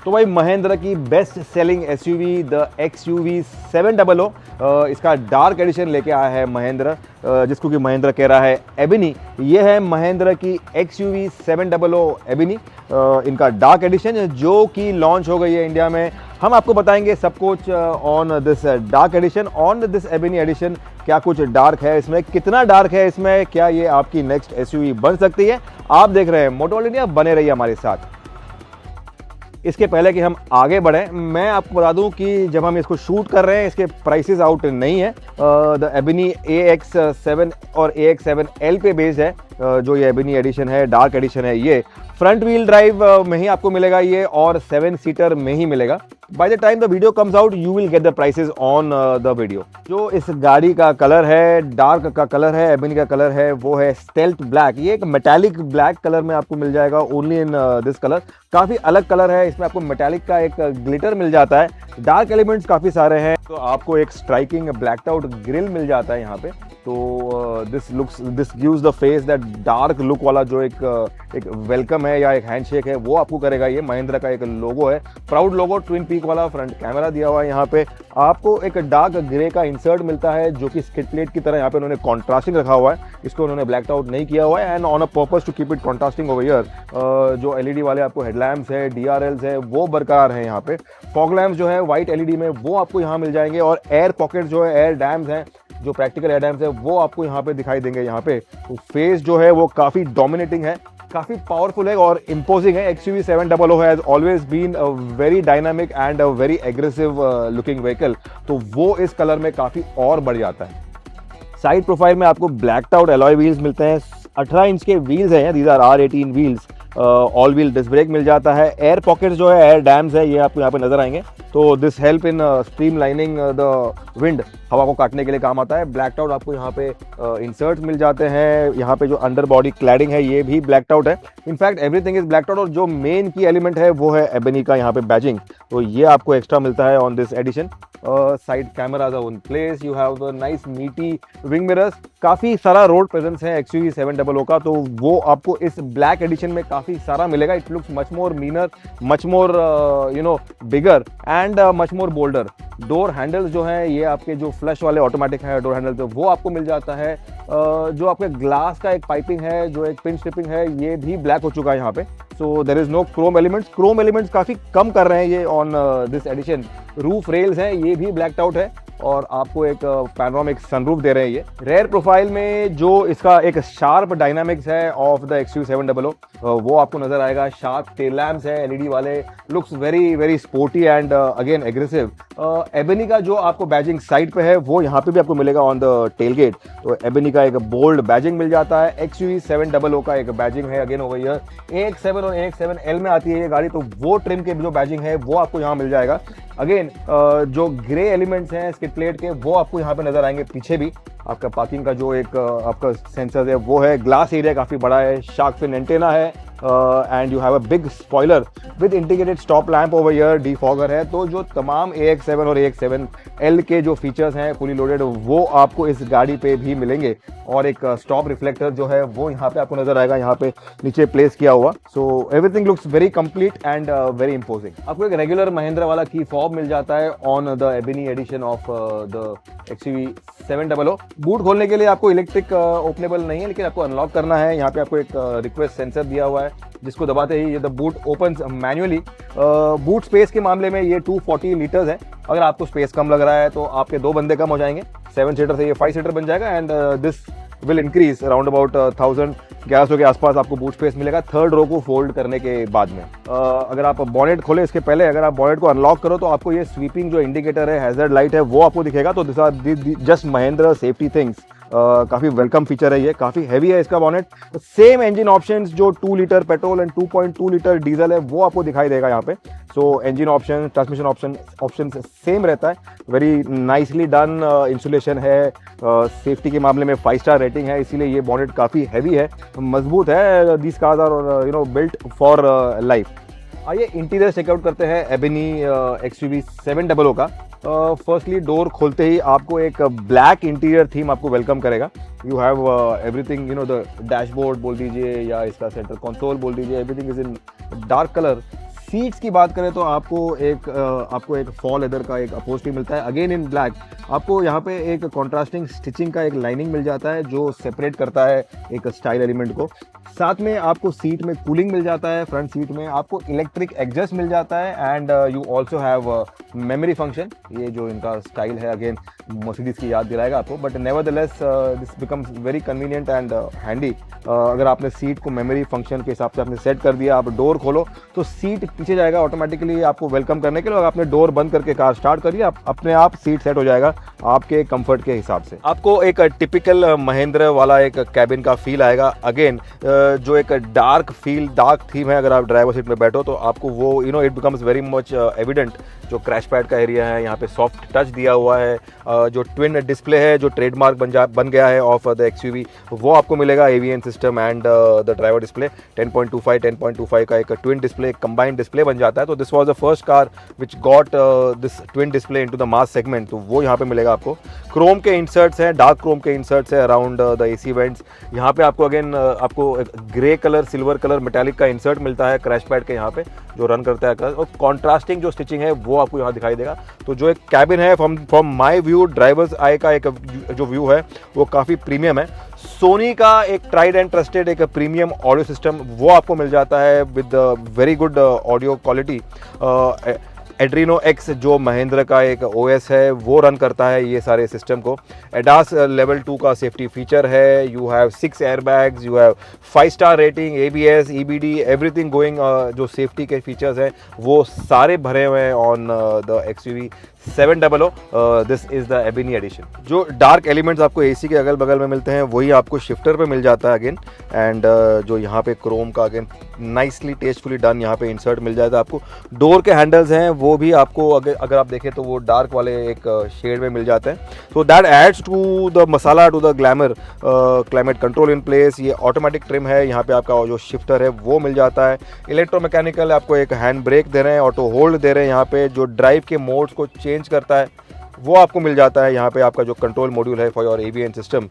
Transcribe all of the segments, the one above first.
तो भाई महिंद्रा की best selling SUV the XUV 700 इसका डार्क एडिशन लेके आया है महिंद्रा, जिसको कि महिंद्रा कह रहा है एबिनी। ये है महिंद्रा की XUV 700 एबिनी, इनका डार्क एडिशन जो कि लॉन्च हो गई है इंडिया में। हम आपको बताएंगे सब कुछ on this dark edition, on this ebony edition. क्या कुछ डार्क है इसमें, कितना डार्क है इसमें, क्या ये आपकी नेक्स्ट एसयूवी बन सकती है। आप देख रहे हैं मोटो वर्ल्ड इंडिया, बने रहिए हमारे साथ। इसके पहले कि हम आगे बढ़ें, मैं आपको बता दूं कि जब हम इसको शूट कर रहे हैं इसके प्राइसेस आउट नहीं है। द एबिनी AX7 और AX7L पे बेस्ड है। जो ये एबिनी एडिशन है, डार्क एडिशन है, ये फ्रंट व्हील ड्राइव में ही आपको मिलेगा ये, और 7 सीटर में ही मिलेगा। By the time the video comes out you will get the prices on the video. जो इस गाड़ी का कलर है, डार्क का कलर है, एबिनी का कलर है, वो है स्टेल्थ ब्लैक। ये एक मेटालिक ब्लैक कलर में आपको मिल जाएगा, ओनली इन दिस कलर। काफी अलग कलर है, इसमें आपको मेटालिक का एक ग्लिटर मिल जाता है, डार्क एलिमेंट्स काफी सारे हैं, तो आपको एक स्ट्राइकिंग ब्लैक्ड आउट ग्रिल मिल जाता है यहाँ पे। तो this gives the face that dark look वाला जो एक वेलकम है या एक हैंडशेक है, वो आपको करेगा। ये महिंद्रा का एक लोगो है, प्राउड लोगो, ट्विन पीक वाला फ्रंट कैमरा दिया हुआ है। यहाँ पे आपको एक डार्क ग्रे का इंसर्ट मिलता है, जो कि स्किड प्लेट की तरह यहाँ पे उन्होंने कॉन्ट्रास्टिंग रखा हुआ है, इसको उन्होंने ब्लैक्ड आउट नहीं किया हुआ है, and on a purpose to keep it contrasting over here. जो एलईडी वाले आपको हेडलैम्प्स है, DRLs है, वो बरकरार है यहाँ पे। फॉग लैम्प्स जो है व्हाइट एलईडी में, वो आपको यहाँ मिल जाएंगे, और एयर पॉकेट जो है, एयर डैम्स हैं, जो प्रैक्टिकल एयर डैम्स है, वो आपको यहाँ पे दिखाई देंगे। यहाँ पे तो फेस जो है वो काफी डोमिनेटिंग है, काफी पावरफुल है और इंपोजिंग है। XUV 700 has always been a very dynamic and a very aggressive looking vehicle, तो वो इस कलर में काफी और बढ़ जाता है। साइड प्रोफाइल में आपको ब्लैक्ड आउट एलॉय व्हील्स मिलते हैं, 18 इंच के व्हील्स हैं, these are R18 wheels. All wheel disc brake मिल जाता है, एयर पॉकेट्स जो है, एयर डैम्स है, ये आपको यहाँ पे नजर आएंगे। तो this help in stream lining the wind, हवा को काटने के लिए काम आता है। ब्लैक्ड आउट आपको यहाँ पे इंसर्ट्स मिल जाते हैं। यहाँ पे जो अंडर बॉडी क्लैडिंग है, ये भी ब्लैक्ड आउट है। In fact everything is blacked out, और जो मेन की एलिमेंट है वो है एबिनी का यहाँ पे बैजिंग, तो ये आपको एक्स्ट्रा मिलता है on this edition. Side cameras are in place, you have the nice meaty wing mirrors. काफी सारा रोड प्रेजेंस है XUV 700 का, तो वो आपको इस ब्लैक एडिशन में काफी सारा मिलेगा। It looks much more meaner, much more bigger and much more bolder. Door handles जो है, ये आपके जो फ्लश वाले ऑटोमेटिक है डोर हैंडल्स, वो आपको मिल जाता है। जो आपके ग्लास का एक पाइपिंग है, जो एक पिन स्ट्रिपिंग है, ये भी ब्लैक हो चुका है यहाँ पे। So there is no chrome elements. Chrome elements काफी कम कर रहे हैं ये on this edition. Roof rails हैं, ये भी ब्लैक्ड आउट है, और आपको एक पैनोरामिक सनरूफ दे रहे हैं ये। रेयर प्रोफाइल में जो इसका एक शार्प डायनामिक्स है ऑफ द XUV 700, वो आपको नजर आएगा। शार्प टेल लैम्प्स है एलईडी वाले, looks very very sporty and again aggressive. Ebony का जो आपको बैजिंग साइड पे है, वो यहाँ पे भी आपको मिलेगा ऑन द टेलगेट। तो एबिनी का एक बोल्ड बैजिंग मिल जाता है। XUV 700 का एक बैजिंग है अगेन ओवर हियर। AX7 और AX7L में आती है ये गाड़ी, तो वो ट्रिम के जो बैजिंग है वो आपको यहाँ मिल जाएगा। अगेन जो ग्रे एलिमेंट्स हैं स्किड प्लेट के, वो आपको यहाँ पे नजर आएंगे। पीछे भी आपका पार्किंग का जो एक आपका सेंसर है वो है। ग्लास एरिया काफी बड़ा है, शार्क फिन एंटेना है, and you have a big spoiler with integrated stop lamp over here, defogger है। तो जो तमाम AX7 और AX7L के जो फीचर्स हैं फुली लोडेड, वो आपको इस गाड़ी पे भी मिलेंगे। और एक स्टॉप रिफ्लेक्टर जो है वो यहाँ पे आपको नजर आएगा, यहाँ पे नीचे प्लेस किया हुआ। So everything looks very complete and very imposing. आपको एक रेगुलर महिंद्रा वाला की फॉब मिल जाता है on the ebony edition of the XUV 700। Boot खोलने के लिए आपको इलेक्ट्रिक ओपनेबल नहीं है, लेकिन आपको अनलॉक करना है। यहाँ पे आपको एक रिक्वेस्ट सेंसर दिया हुआ है, जिसको दबाते ही ये the boot opens manually. Boot space के मामले में ये 240 लीटर्स है। अगर आपको स्पेस कम लग रहा है तो आपके 2 बंदे कम हो जाएंगे, 7 सीटर से ये 5 सीटर बन जाएगा, and this will increase around about 1100 के आसपास आपको बूट स्पेस मिलेगा थर्ड रो को फोल्ड करने के बाद में। अगर आप बॉनेट खोले इसके पहले, अगर आप बॉनेट को अनलॉक करो तो आपको ये स्वीपिंग जो इंडिकेटर है, हैजर्ड लाइट है, वो आपको दिखेगा। तो this are just Mahindra safety things. काफी वेलकम फीचर है ये, काफी हैवी है इसका बॉनेट। सेम इंजन ऑप्शंस जो 2 litre petrol and 2.2 litre diesel है, वो आपको दिखाई देगा यहाँ पे। सो engine option, transmission option same रहता है। वेरी नाइसली डन इंसुलेशन है। सेफ्टी के मामले में 5 स्टार रेटिंग है, इसीलिए ये बॉनेट काफी हैवी है, मजबूत है। These cars are built for life. आइए इंटीरियर चेकआउट करते हैं एबिनी XUV 700 का। फर्स्टली डोर खोलते ही आपको एक ब्लैक इंटीरियर थीम आपको वेलकम करेगा। You have everything, you know, the dashboard बोल दीजिए या इसका सेंटर कंसोल बोल दीजिए, everything is in dark colour, seats की बात करें तो आपको एक फॉल लेदर का एक अपहोल्स्ट्री मिलता है अगेन इन ब्लैक। आपको यहाँ पे एक कॉन्ट्रास्टिंग स्टिचिंग का एक लाइनिंग मिल जाता है जो सेपरेट करता है एक स्टाइल एलिमेंट को। साथ में आपको सीट में कूलिंग मिल जाता है, फ्रंट सीट में आपको इलेक्ट्रिक एडजस्ट मिल जाता है and you also have memory function. ये जो इनका स्टाइल है अगेन मर्सिडीज की याद दिलाएगा आपको, but nevertheless this becomes very convenient and handy. अगर आपने सीट को मेमोरी फंक्शन के हिसाब से आपने सेट कर दिया, आप डोर खोलो तो सीट पीछे जाएगा ऑटोमेटिकली आपको वेलकम करने के लिए। अगर आपने डोर बंद करके कार स्टार्ट करिए, आप अपने आप सीट सेट हो जाएगा आपके कंफर्ट के हिसाब से। आपको एक टिपिकल महिंद्रा वाला एक कैबिन का फील आएगा अगेन, जो एक डार्क थीम है। अगर आप ड्राइवर सीट में बैठो तो आपको वो it becomes very much evident. जो क्रैश पैड का एरिया है, यहाँ पे सॉफ्ट टच दिया हुआ है, जो ट्विन डिस्प्ले है जो ट्रेडमार्क बन गया है ऑफ द एक्सयूवी, वो आपको मिलेगा। AVN system and the driver display 10.25 का एक ट्विन डिस्प्ले, कंबाइंड डिस्प्ले बन जाता है। तो this was the first car which got this twin display into the mass segment, तो वो यहाँ पे मिलेगा आपको। क्रोम के इंसर्ट्स हैं, डार्क क्रोम के इंसर्ट्स है अराउंड द एसी वेंट्स। यहाँ पे आपको अगेन आपको grey colour, silver colour, metallic का इंसर्ट मिलता है क्रैश पैड के यहाँ पे जो रन करता है, और कॉन्ट्रास्टिंग जो स्टिचिंग है वो आपको यहाँ दिखाई देगा। तो जो एक कैबिन है फ्रॉम माय व्यू, ड्राइवर्स आई का एक जो व्यू है वो काफ़ी प्रीमियम है। सोनी का एक ट्राइड एंड ट्रस्टेड एक प्रीमियम ऑडियो सिस्टम वो आपको मिल जाता है with very good audio quality. Adreno x जो महिंद्रा का एक ओएस है वो रन करता है ये सारे सिस्टम को। एडास लेवल 2 का सेफ्टी फीचर है। You have 6 airbags, you have 5 star rating, ABS, EBD, everything going. जो सेफ्टी के फीचर्स हैं वो सारे भरे हुए हैं on the XUV 700। This is the ebony edition. जो डार्क एलिमेंट्स आपको एसी के अगल बगल में मिलते हैं वही आपको शिफ्टर पे मिल जाता है अगेन। एंड जो यहाँ पे क्रोम का अगेन नाइसली टेस्टफुली डन यहाँ पे इंसर्ट मिल जाता है आपको। डोर के हैंडल्स हैं वो भी आपको अगर आप देखें तो वो डार्क वाले एक शेड में मिल जाते हैं। तो that adds to the masala, to the glamour. Climate control in place, ये ऑटोमेटिक ट्रिम है। यहाँ पे आपका जो शिफ्टर है वो मिल जाता है। इलेक्ट्रोमैकेनिकल आपको एक हैंड ब्रेक दे रहे हैं, ऑटो होल्ड दे रहे हैं। यहाँ पे जो ड्राइव के मोड्स को चेंज करता है वो आपको मिल जाता है। यहाँ पे आपका जो कंट्रोल मॉड्यूल है for your AVN system,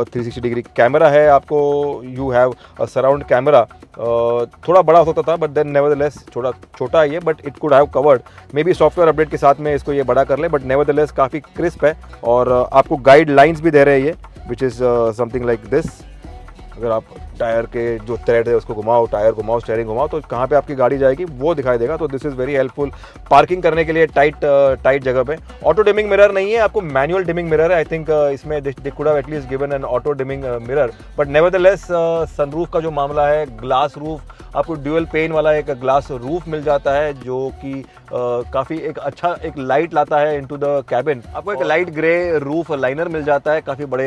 360 degree camera है आपको। You have a surround camera, थोड़ा बड़ा हो सकता था बट देन नेवरदलेस छोटा है ये, but it could have covered. May be software update के साथ में इसको ये बड़ा कर ले, बट नेवरदलेस काफ़ी क्रिस्प है। और आपको गाइड लाइन्स भी दे रहे हैं ये, which is something like this. अगर आप टायर के जो थ्रेड है उसको घुमाओ, टायर घुमाओ, स्टीयरिंग घुमाओ, तो कहाँ पे आपकी गाड़ी जाएगी वो दिखाई देगा। तो this is very helpful parking करने के लिए टाइट जगह पे। ऑटो डिमिंग मिरर नहीं है, आपको मैनुअल डिमिंग मिरर है। आई थिंक इसमें they could have at least given an auto dimming mirror, but nevertheless sunroof का जो मामला है, ग्लास रूफ आपको ड्यूअल पेन वाला एक ग्लास रूफ मिल जाता है जो कि काफ़ी एक अच्छा एक लाइट लाता है इनटू द कैबिन। आपको एक लाइट ग्रे रूफ लाइनर मिल जाता है काफ़ी बड़े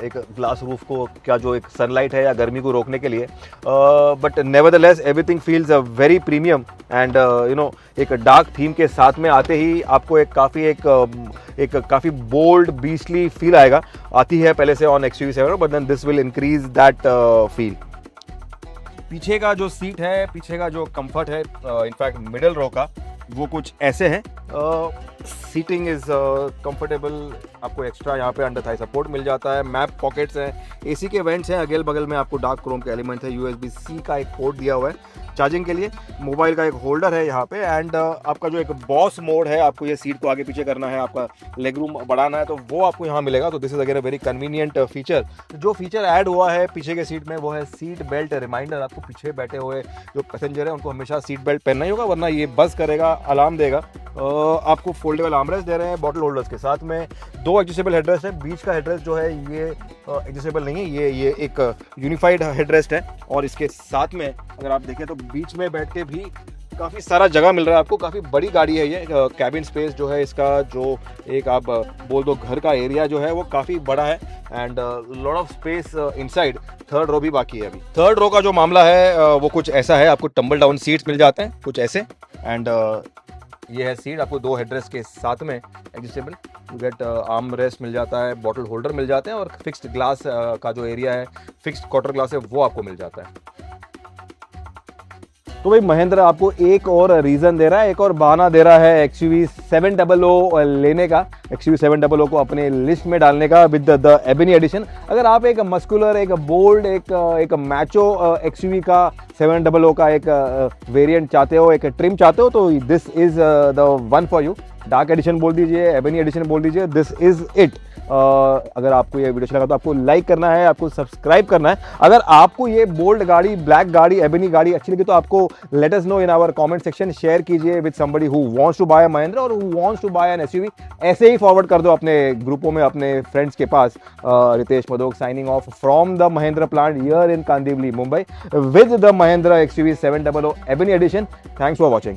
एक ग्लास रूफ को क्या जो एक सनलाइट है या गर्मी को रोकने के लिए। But nevertheless everything feels very premium and एक डार्क थीम के साथ में आते ही आपको एक काफ़ी बोल्ड बीस्टली फील आती है पहले से on XUV 700, but then this will increase that feel. पीछे का जो सीट है, पीछे का जो कंफर्ट है, इनफैक्ट मिडल रो का, वो कुछ ऐसे है। Seating is comfortable. आपको एक्स्ट्रा यहाँ पे अंडर थाई सपोर्ट मिल जाता है। मैप पॉकेट्स हैं, एसी के वेंट्स हैं, अगल बगल में आपको डार्क क्रोम के एलिमेंट है। USB-C का एक पोर्ट दिया हुआ है चार्जिंग के लिए। मोबाइल का एक होल्डर है यहाँ पे। एंड आपका जो एक बॉस मोड है, आपको ये सीट को आगे पीछे करना है, आपका लेग रूम बढ़ाना है, तो वो आपको यहाँ मिलेगा। तो this is again a very convenient feature. जो फीचर ऐड हुआ है पीछे के सीट में वो है सीट बेल्ट रिमाइंडर। आपको पीछे बैठे हुए जो पैसेंजर है उनको हमेशा सीट बेल्ट पहनना ही होगा, वरना ये बस करेगा, अलार्म देगा। आपको फोल्डेबल आर्मरेस्ट दे रहे हैं बॉटल होल्डर्स के साथ में। 2 एडजस्टेबल हेडरेस्ट है। बीच का हेडरेस्ट जो है ये एडजस्टेबल नहीं है, ये एक यूनिफाइड हेडरेस्ट है। और इसके साथ में अगर आप देखें तो बीच में बैठ के भी काफ़ी सारा जगह मिल रहा है आपको। काफ़ी बड़ी गाड़ी है ये। कैबिन स्पेस जो है इसका, जो एक आप बोल दो घर का एरिया जो है वो काफ़ी बड़ा है। And lot of space inside. Third row भी बाकी है अभी। थर्ड रो का जो मामला है वो कुछ ऐसा है। आपको टम्बल डाउन सीट्स मिल जाते हैं कुछ ऐसे। एंड ये है सीट, आपको 2 हेडरेस्ट के साथ में adjustable. You get arm rest मिल जाता है, बॉटल होल्डर मिल जाते हैं, और फिक्स्ड ग्लास का जो एरिया है, फिक्स्ड क्वार्टर ग्लास है, वो आपको मिल जाता है। तो भाई महिंद्रा आपको एक और रीज़न दे रहा है, एक और बहाना दे रहा है XUV 700 लेने का, XUV 700 को अपने लिस्ट में डालने का विद द एबिनी एडिशन। अगर आप एक मस्कुलर, एक बोल्ड, एक मैचो XUV का 700 का एक वेरिएंट चाहते हो, एक ट्रिम चाहते हो, तो this is the one for you. Dark edition बोल दीजिए, एबिनी एडिशन बोल दीजिए, दिस इज़ इट। अगर आपको ये वीडियो अच्छा लगा तो आपको लाइक करना है, आपको सब्सक्राइब करना है। अगर आपको ये बोल्ड गाड़ी, ब्लैक गाड़ी, एबिनी गाड़ी अच्छी लगी तो आपको let us know in our comment section. Share कीजिए with somebody who wants to buy a Mahindra और who wants to buy an SUV. ऐसे ही फॉरवर्ड कर दो अपने ग्रुपों में, अपने फ्रेंड्स के पास। Ritesh Madhok signing off from the Mahindra plant here in Kandivali, Mumbai, with the Mahindra XUV 700 ebony edition. Thanks for watching.